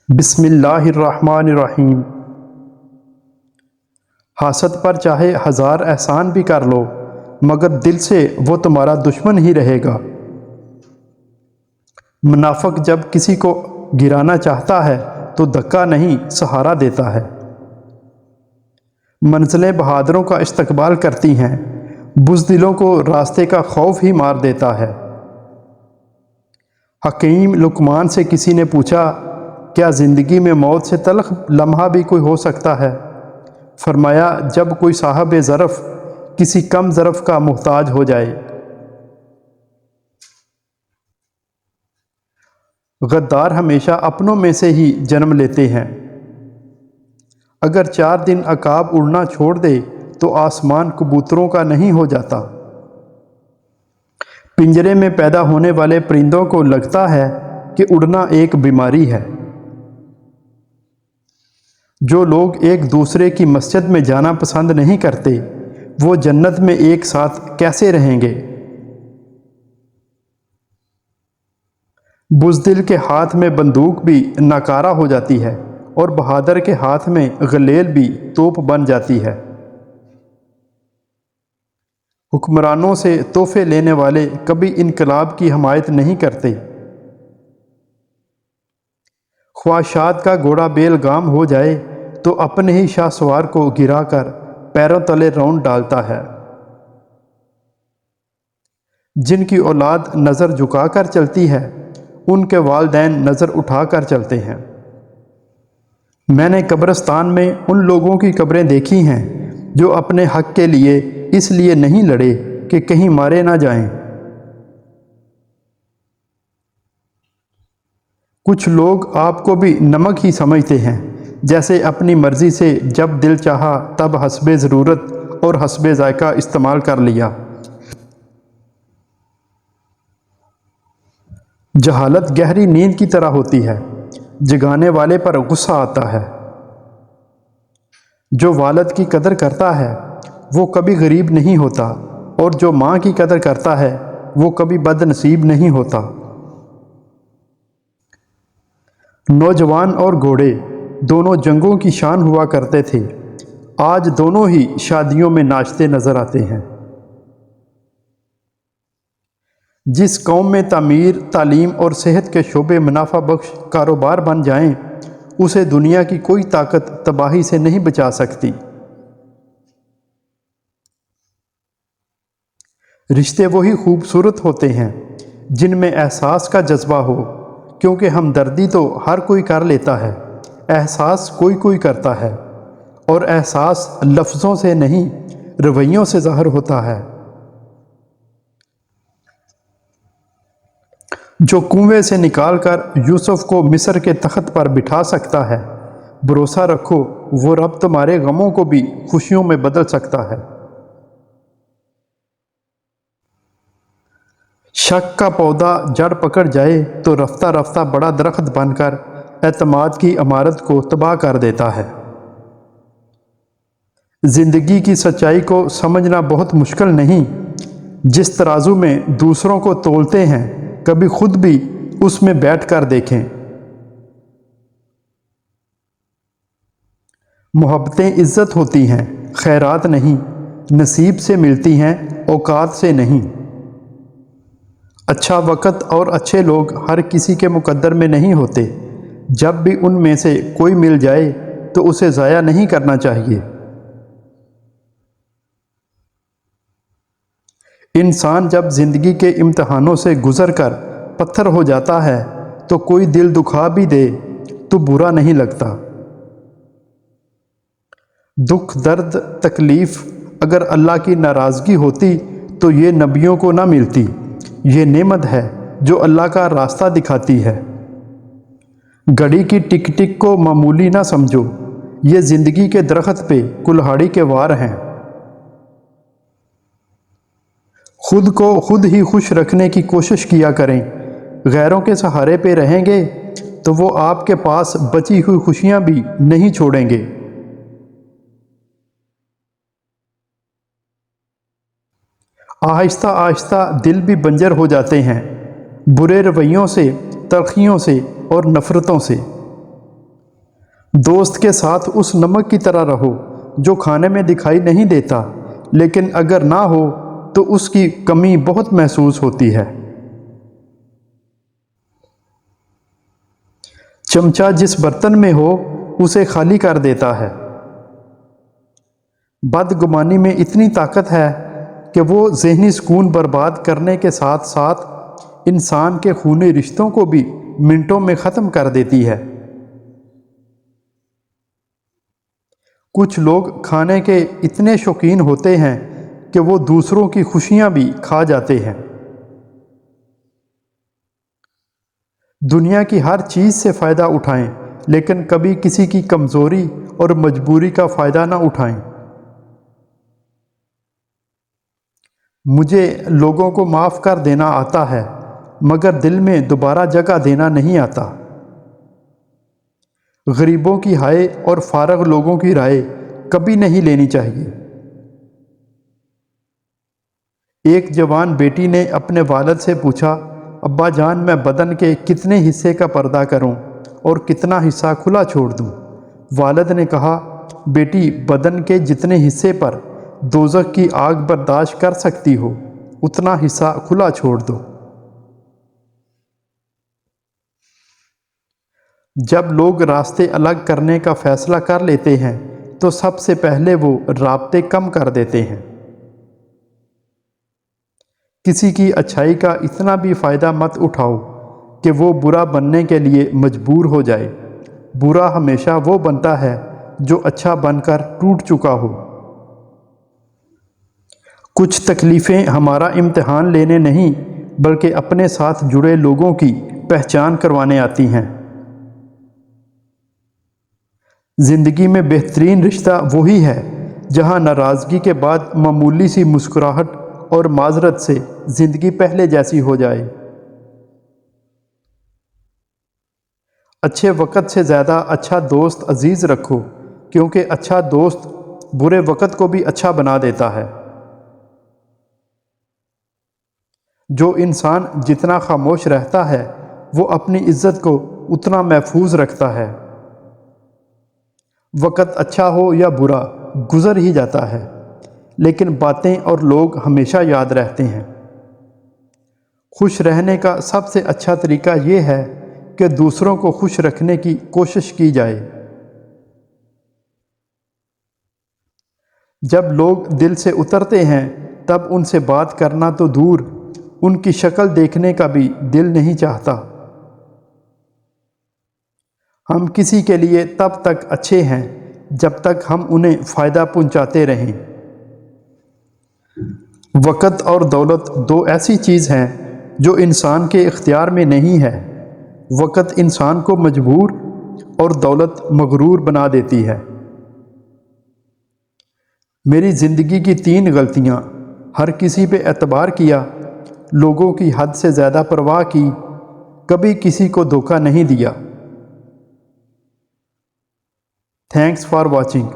بسم اللہ الرحمن الرحیم۔ حاسد پر چاہے ہزار احسان بھی کر لو مگر دل سے وہ تمہارا دشمن ہی رہے گا۔ منافق جب کسی کو گرانا چاہتا ہے تو دھکا نہیں سہارا دیتا ہے۔ منزلیں بہادروں کا استقبال کرتی ہیں، بزدلوں کو راستے کا خوف ہی مار دیتا ہے۔ حکیم لقمان سے کسی نے پوچھا، کیا زندگی میں موت سے تلخ لمحہ بھی کوئی ہو سکتا ہے؟ فرمایا، جب کوئی صاحب ظرف کسی کم ظرف کا محتاج ہو جائے۔ غدار ہمیشہ اپنوں میں سے ہی جنم لیتے ہیں۔ اگر 4 دن عقاب اڑنا چھوڑ دے تو آسمان کبوتروں کا نہیں ہو جاتا۔ پنجرے میں پیدا ہونے والے پرندوں کو لگتا ہے کہ اڑنا ایک بیماری ہے۔ جو لوگ ایک دوسرے کی مسجد میں جانا پسند نہیں کرتے وہ جنت میں ایک ساتھ کیسے رہیں گے؟ بزدل کے ہاتھ میں بندوق بھی ناکارہ ہو جاتی ہے اور بہادر کے ہاتھ میں غلیل بھی توپ بن جاتی ہے۔ حکمرانوں سے تحفے لینے والے کبھی انقلاب کی حمایت نہیں کرتے۔ خواہشات کا گھوڑا بیل گام ہو جائے تو اپنے ہی شاہ سوار کو گرا کر پیروں تلے رونڈ ڈالتا ہے۔ جن کی اولاد نظر جھکا کر چلتی ہے ان کے والدین نظر اٹھا کر چلتے ہیں۔ میں نے قبرستان میں ان لوگوں کی قبریں دیکھی ہیں جو اپنے حق کے لیے اس لیے نہیں لڑے کہ کہیں مارے نہ جائیں۔ کچھ لوگ آپ کو بھی نمک ہی سمجھتے ہیں، جیسے اپنی مرضی سے جب دل چاہا تب حسب ضرورت اور حسب ذائقہ استعمال کر لیا۔ جہالت گہری نیند کی طرح ہوتی ہے، جگانے والے پر غصہ آتا ہے۔ جو والد کی قدر کرتا ہے وہ کبھی غریب نہیں ہوتا اور جو ماں کی قدر کرتا ہے وہ کبھی بد نصیب نہیں ہوتا۔ نوجوان اور گھوڑے دونوں جنگوں کی شان ہوا کرتے تھے، آج دونوں ہی شادیوں میں ناچتے نظر آتے ہیں۔ جس قوم میں تعمیر، تعلیم اور صحت کے شعبے منافع بخش کاروبار بن جائیں اسے دنیا کی کوئی طاقت تباہی سے نہیں بچا سکتی۔ رشتے وہی خوبصورت ہوتے ہیں جن میں احساس کا جذبہ ہو، کیونکہ ہمدردی تو ہر کوئی کر لیتا ہے، احساس کوئی کوئی کرتا ہے، اور احساس لفظوں سے نہیں رویوں سے ظاہر ہوتا ہے۔ جو کنویں سے نکال کر یوسف کو مصر کے تخت پر بٹھا سکتا ہے، بھروسہ رکھو وہ رب تمہارے غموں کو بھی خوشیوں میں بدل سکتا ہے۔ شک کا پودا جڑ پکڑ جائے تو رفتہ رفتہ بڑا درخت بن کر اعتماد کی عمارت کو تباہ کر دیتا ہے۔ زندگی کی سچائی کو سمجھنا بہت مشکل نہیں۔ جس ترازو میں دوسروں کو تولتے ہیں کبھی خود بھی اس میں بیٹھ کر دیکھیں۔ محبتیں عزت ہوتی ہیں، خیرات نہیں، نصیب سے ملتی ہیں، اوقات سے نہیں۔ اچھا وقت اور اچھے لوگ ہر کسی کے مقدر میں نہیں ہوتے، جب بھی ان میں سے کوئی مل جائے تو اسے ضائع نہیں کرنا چاہیے۔ انسان جب زندگی کے امتحانوں سے گزر کر پتھر ہو جاتا ہے تو کوئی دل دکھا بھی دے تو برا نہیں لگتا۔ دکھ، درد، تکلیف اگر اللہ کی ناراضگی ہوتی تو یہ نبیوں کو نہ ملتی۔ یہ نعمت ہے جو اللہ کا راستہ دکھاتی ہے۔ گھڑی کی ٹک ٹک کو معمولی نہ سمجھو، یہ زندگی کے درخت پہ کلہاڑی کے وار ہیں۔ خود کو خود ہی خوش رکھنے کی کوشش کیا کریں، غیروں کے سہارے پہ رہیں گے تو وہ آپ کے پاس بچی ہوئی خوشیاں بھی نہیں چھوڑیں گے۔ آہستہ آہستہ دل بھی بنجر ہو جاتے ہیں، برے رویوں سے، تلخیوں سے اور نفرتوں سے۔ دوست کے ساتھ اس نمک کی طرح رہو جو کھانے میں دکھائی نہیں دیتا، لیکن اگر نہ ہو تو اس کی کمی بہت محسوس ہوتی ہے۔ چمچہ جس برتن میں ہو اسے خالی کر دیتا ہے۔ بدگمانی میں اتنی طاقت ہے کہ وہ ذہنی سکون برباد کرنے کے ساتھ ساتھ انسان کے خونی رشتوں کو بھی منٹوں میں ختم کر دیتی ہے۔ کچھ لوگ کھانے کے اتنے شوقین ہوتے ہیں کہ وہ دوسروں کی خوشیاں بھی کھا جاتے ہیں۔ دنیا کی ہر چیز سے فائدہ اٹھائیں، لیکن کبھی کسی کی کمزوری اور مجبوری کا فائدہ نہ اٹھائیں۔ مجھے لوگوں کو معاف کر دینا آتا ہے، مگر دل میں دوبارہ جگہ دینا نہیں آتا۔ غریبوں کی ہائے اور فارغ لوگوں کی رائے کبھی نہیں لینی چاہیے۔ ایک جوان بیٹی نے اپنے والد سے پوچھا، ابا جان میں بدن کے کتنے حصے کا پردہ کروں اور کتنا حصہ کھلا چھوڑ دوں؟ والد نے کہا، بیٹی بدن کے جتنے حصے پر دوزخ کی آگ برداشت کر سکتی ہو اتنا حصہ کھلا چھوڑ دو۔ جب لوگ راستے الگ کرنے کا فیصلہ کر لیتے ہیں تو سب سے پہلے وہ رابطے کم کر دیتے ہیں۔ کسی کی اچھائی کا اتنا بھی فائدہ مت اٹھاؤ کہ وہ برا بننے کے لیے مجبور ہو جائے۔ برا ہمیشہ وہ بنتا ہے جو اچھا بن کر ٹوٹ چکا ہو۔ کچھ تکلیفیں ہمارا امتحان لینے نہیں بلکہ اپنے ساتھ جڑے لوگوں کی پہچان کروانے آتی ہیں۔ زندگی میں بہترین رشتہ وہی ہے جہاں ناراضگی کے بعد معمولی سی مسکراہٹ اور معذرت سے زندگی پہلے جیسی ہو جائے۔ اچھے وقت سے زیادہ اچھا دوست عزیز رکھو، کیونکہ اچھا دوست برے وقت کو بھی اچھا بنا دیتا ہے۔ جو انسان جتنا خاموش رہتا ہے وہ اپنی عزت کو اتنا محفوظ رکھتا ہے۔ وقت اچھا ہو یا برا گزر ہی جاتا ہے، لیکن باتیں اور لوگ ہمیشہ یاد رہتے ہیں۔ خوش رہنے کا سب سے اچھا طریقہ یہ ہے کہ دوسروں کو خوش رکھنے کی کوشش کی جائے۔ جب لوگ دل سے اترتے ہیں تب ان سے بات کرنا تو دور، ان کی شکل دیکھنے کا بھی دل نہیں چاہتا۔ ہم کسی کے لیے تب تک اچھے ہیں جب تک ہم انہیں فائدہ پہنچاتے رہیں۔ وقت اور دولت دو ایسی چیز ہیں جو انسان کے اختیار میں نہیں ہے۔ وقت انسان کو مجبور اور دولت مغرور بنا دیتی ہے۔ میری زندگی کی 3 غلطیاں: ہر کسی پہ اعتبار کیا، لوگوں کی حد سے زیادہ پرواہ کی، کبھی کسی کو دھوکہ نہیں دیا۔ Thanks for watching.